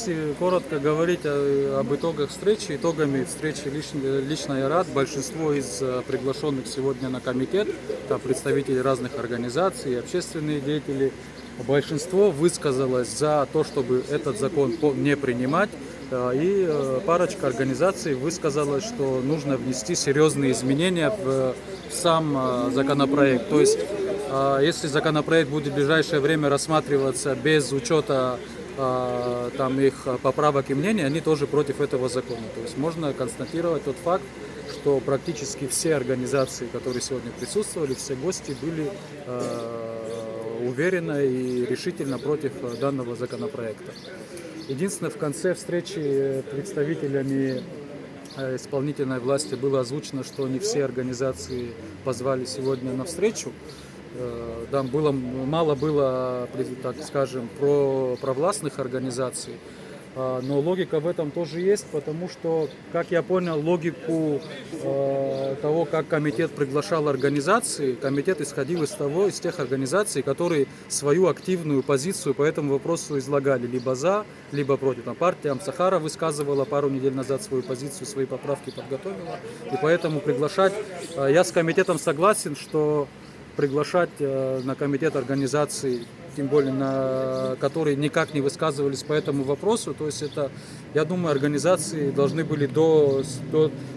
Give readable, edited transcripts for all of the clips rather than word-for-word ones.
если коротко говорить об итогах встречи, итогами встречи лично я рад. Большинство из приглашенных сегодня на комитет, там представители разных организаций, общественные деятели, большинство высказалось за то, чтобы этот закон не принимать. И парочка организаций высказалась, что нужно внести серьезные изменения в сам законопроект. То есть, если законопроект будет в ближайшее время рассматриваться без учета там их поправок и мнений, они тоже против этого закона. То есть можно констатировать тот факт, что практически все организации, которые сегодня присутствовали, все гости были уверенно и решительно против данного законопроекта. Единственное, в конце встречи представителями исполнительной власти было озвучено, что не все организации позвали сегодня на встречу. Там мало было, так скажем, провластных организаций, но логика в этом тоже есть, потому что, как я понял, логику того, как комитет приглашал организации, комитет исходил из тех организаций, которые свою активную позицию по этому вопросу излагали либо за, либо против. Партия Амсахара высказывала пару недель назад свою позицию, свои поправки подготовила, и поэтому приглашать, я с комитетом согласен, что приглашать на комитет организаций, тем более которые никак не высказывались по этому вопросу. То есть это, я думаю, организации должны были до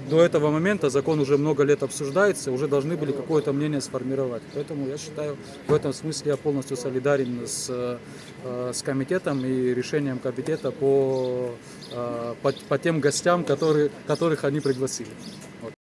этого момента, закон уже много лет обсуждается, уже должны были какое-то мнение сформировать. Поэтому я считаю, в этом смысле я полностью солидарен с комитетом и решением комитета по тем гостям, которых они пригласили.